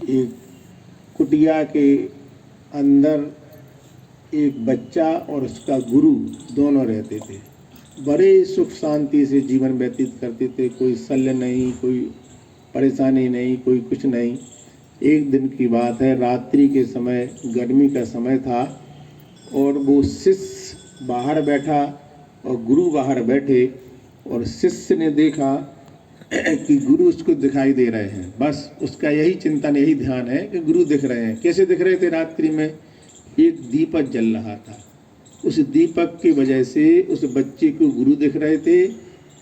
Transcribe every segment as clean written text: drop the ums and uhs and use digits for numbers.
एक कुटिया के अंदर एक बच्चा और उसका गुरु दोनों रहते थे। बड़े सुख शांति से जीवन व्यतीत करते थे, कोई शल्य नहीं, कोई परेशानी नहीं, कोई कुछ नहीं। एक दिन की बात है, रात्रि के समय, गर्मी का समय था और वो शिष्य बाहर बैठा और गुरु बाहर बैठे और शिष्य ने देखा कि गुरु उसको दिखाई दे रहे हैं। बस उसका यही चिंतन, यही ध्यान है कि गुरु दिख रहे हैं। कैसे दिख रहे थे? रात्रि में एक दीपक जल रहा था, उस दीपक की वजह से उस बच्चे को गुरु दिख रहे थे।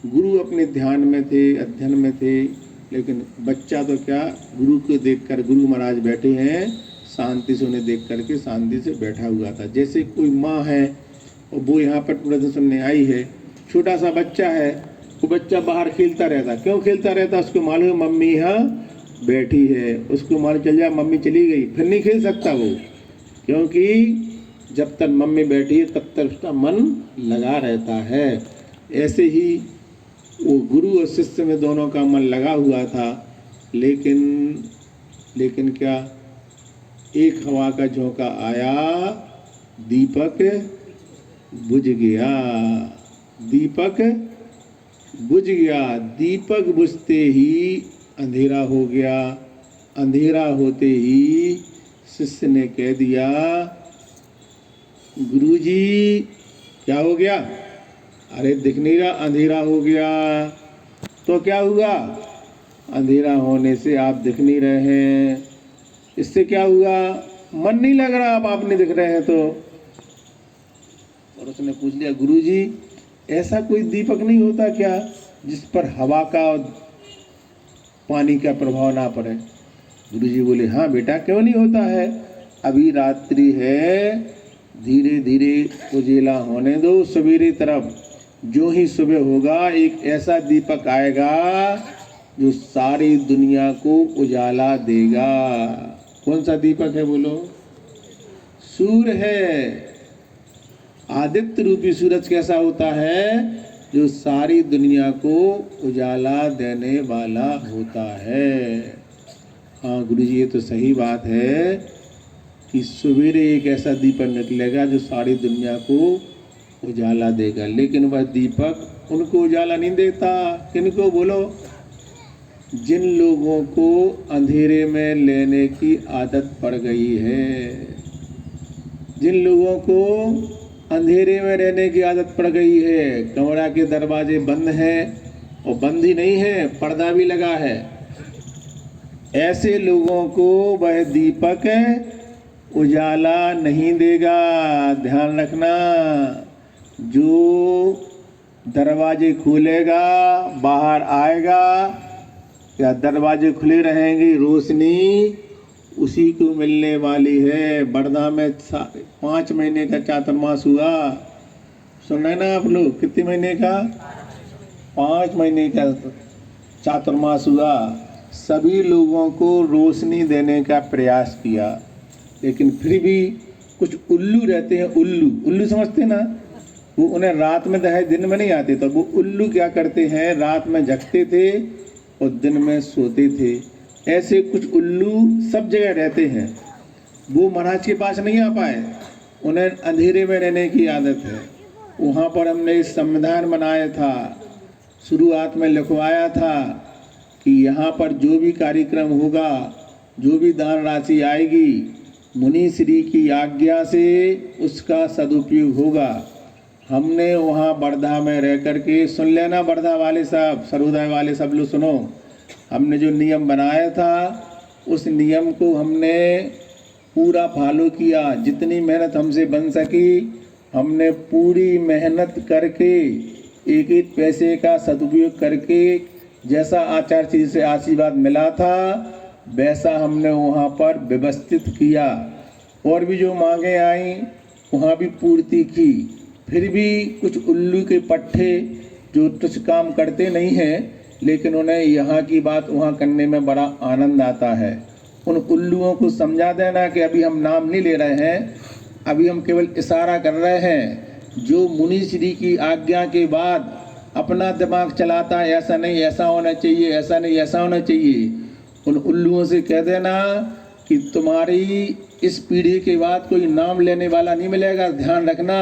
गुरु अपने ध्यान में थे, अध्ययन में थे, लेकिन बच्चा तो क्या, गुरु को देखकर, गुरु महाराज बैठे हैं, शांति से उन्हें देख करके शांति से बैठा हुआ था। जैसे कोई माँ है और वो यहाँ पर प्रवचन सुनने आई है, छोटा सा बच्चा है, वो बच्चा बाहर खेलता रहता। क्यों खेलता रहता? उसको मालूम मम्मी यहाँ बैठी है, उसको मालूम चल जाए मम्मी चली गई, फिर नहीं खेल सकता वो, क्योंकि जब तक मम्मी बैठी है तब तक उसका मन लगा रहता है। ऐसे ही वो गुरु और शिष्य में दोनों का मन लगा हुआ था, लेकिन क्या, एक हवा का झोंका आया, दीपक बुझ गया। दीपक बुझ गया। दीपक बुझते ही अंधेरा हो गया। अंधेरा होते ही शिष्य ने कह दिया, गुरुजी क्या हो गया? अरे दिख नहीं रहा, अंधेरा हो गया। तो क्या हुआ? अंधेरा होने से आप दिख नहीं रहे हैं, इससे क्या हुआ? मन नहीं लग रहा, अब आप नहीं दिख रहे हैं तो। और उसने पूछ लिया, गुरुजी ऐसा कोई दीपक नहीं होता क्या जिस पर हवा का और पानी का प्रभाव ना पड़े? गुरुजी बोले, हाँ बेटा, क्यों नहीं होता है, अभी रात्रि है, धीरे धीरे उजेला होने दो, सवेरे तरफ जो ही सुबह होगा एक ऐसा दीपक आएगा जो सारी दुनिया को उजाला देगा। कौन सा दीपक है बोलो? सूर्य है। आदित्य रूपी सूरज कैसा होता है? जो सारी दुनिया को उजाला देने वाला होता है। हाँ गुरुजी, ये तो सही बात है कि सवेरे एक ऐसा दीपक निकलेगा जो सारी दुनिया को उजाला देगा, लेकिन वह दीपक उनको उजाला नहीं देता। किनको बोलो? जिन लोगों को अंधेरे में लेने की आदत पड़ गई है, जिन लोगों को अंधेरे में रहने की आदत पड़ गई है, कमरा के दरवाजे बंद हैं और बंद ही नहीं है, पर्दा भी लगा है, ऐसे लोगों को वह दीपक उजाला नहीं देगा। ध्यान रखना, जो दरवाजे खोलेगा बाहर आएगा, या दरवाजे खुले रहेंगे, रोशनी उसी को मिलने वाली है। बरदा में 5 महीने का चातुर्मास हुआ, सुन रहे ना आप लोग? कितने महीने का? 5 महीने का चातुर्मास हुआ। सभी लोगों को रोशनी देने का प्रयास किया, लेकिन फिर भी कुछ उल्लू रहते हैं। उल्लू समझते ना? वो उन्हें रात में दिखाई, दिन में नहीं आते। तो वो उल्लू क्या करते हैं, रात में जगते थे और दिन में सोते थे। ऐसे कुछ उल्लू सब जगह रहते हैं। वो महाराज के पास नहीं आ पाए, उन्हें अंधेरे में रहने की आदत है। वहाँ पर हमने संविधान बनाया था, शुरुआत में लिखवाया था कि यहाँ पर जो भी कार्यक्रम होगा, जो भी दान राशि आएगी, मुनि श्री की आज्ञा से उसका सदुपयोग होगा। हमने वहाँ वर्धा में रह करके, सुन लेना वर्धा वाले सब, सर्वोदय वाले सब लोग सुनो, हमने जो नियम बनाया था उस नियम को हमने पूरा फॉलो किया। जितनी मेहनत हमसे बन सकी हमने पूरी मेहनत करके, एक एक पैसे का सदुपयोग करके, जैसा आचार्य जी से आशीर्वाद मिला था वैसा हमने वहाँ पर व्यवस्थित किया। और भी जो मांगे आई वहाँ भी पूर्ति की। फिर भी कुछ उल्लू के पट्टे जो कुछ काम करते नहीं हैं, लेकिन उन्हें यहाँ की बात वहाँ करने में बड़ा आनंद आता है। उन उल्लुओं को समझा देना कि अभी हम नाम नहीं ले रहे हैं, अभी हम केवल इशारा कर रहे हैं। जो मुनि श्री की आज्ञा के बाद अपना दिमाग चलाता है, ऐसा नहीं ऐसा होना चाहिए, ऐसा नहीं ऐसा होना चाहिए, उन उल्लुओं से कह देना कि तुम्हारी इस पीढ़ी के बाद कोई नाम लेने वाला नहीं मिलेगा, ध्यान रखना,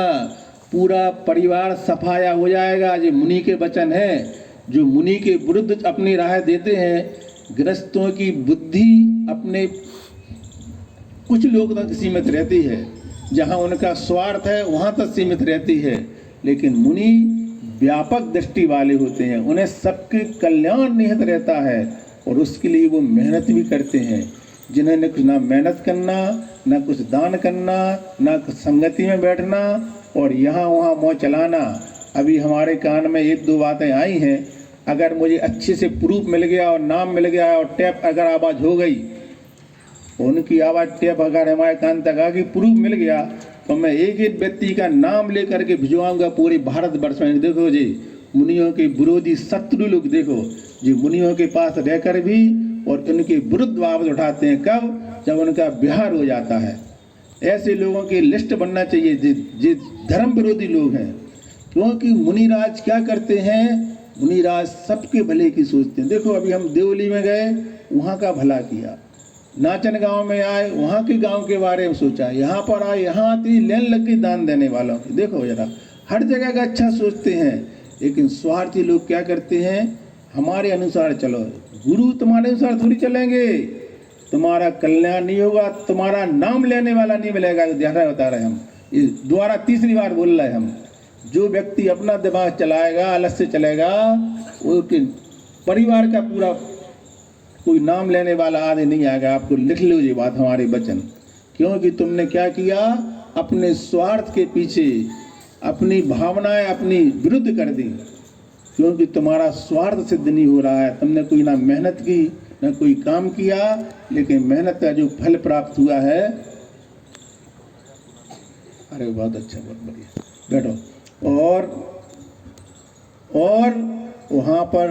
पूरा परिवार सफाया हो जाएगा। ये मुनि के वचन है, जो मुनि के विरुद्ध अपनी राय देते हैं। गृहस्थों की बुद्धि अपने कुछ लोग तक सीमित रहती है, जहाँ उनका स्वार्थ है वहाँ तक सीमित रहती है, लेकिन मुनि व्यापक दृष्टि वाले होते हैं, उन्हें सबके कल्याण निहित रहता है और उसके लिए वो मेहनत भी करते हैं। जिन्हें न कुछ ना मेहनत करना, ना कुछ दान करना, ना कुछ संगति में बैठना और यहाँ वहाँ मोह चलाना। अभी हमारे कान में एक दो बातें आई हैं, अगर मुझे अच्छे से प्रूफ मिल गया और नाम मिल गया और टैप अगर आवाज़ हो गई, उनकी आवाज़ टैप अगर हमारे कान तक आ गई, प्रूफ मिल गया, तो मैं एक एक व्यक्ति का नाम लेकर के भिजवाऊंगा पूरे भारतवर्ष में। देखो जी, मुनियों के विरोधी शत्रु लोग देखो, जो मुनियों के पास रहकर भी और उनके विरुद्ध आवाज़ उठाते हैं, कब? जब उनका विहार हो जाता है। ऐसे लोगों की लिस्ट बनना चाहिए जो धर्म विरोधी लोग हैं, क्योंकि मुनिराज क्या करते हैं? मुनिराज सबके भले की सोचते हैं। देखो अभी हम देवली में गए, वहाँ का भला किया, नाचन गांव में आए, वहाँ के गांव के बारे में सोचा, यहाँ पर आए, यहाँ आती लेन लग गई दान देने वालों की। देखो जरा, हर जगह का अच्छा सोचते हैं, लेकिन स्वार्थी लोग क्या करते हैं? हमारे अनुसार चलो, गुरु तुम्हारे अनुसार थोड़ी चलेंगे, तुम्हारा कल्याण नहीं होगा, तुम्हारा नाम लेने वाला नहीं मिलेगा। ध्यान बता रहे हम, दोबारा तीसरी बार बोल रहे हम, जो व्यक्ति अपना दिमाग चलाएगा, अलग से चलेगा, वो परिवार का पूरा कोई नाम लेने वाला आदमी नहीं आएगा। आपको लिख लो ये बात, हमारे वचन, क्योंकि तुमने क्या किया? अपने स्वार्थ के पीछे अपनी भावनाएं अपनी विरुद्ध कर दी, क्योंकि तुम्हारा स्वार्थ सिद्ध नहीं हो रहा है। तुमने कोई ना मेहनत की, ना कोई काम किया, लेकिन मेहनत का जो फल प्राप्त हुआ है, अरे बहुत अच्छा, बहुत बढ़िया, बैठो। और वहाँ पर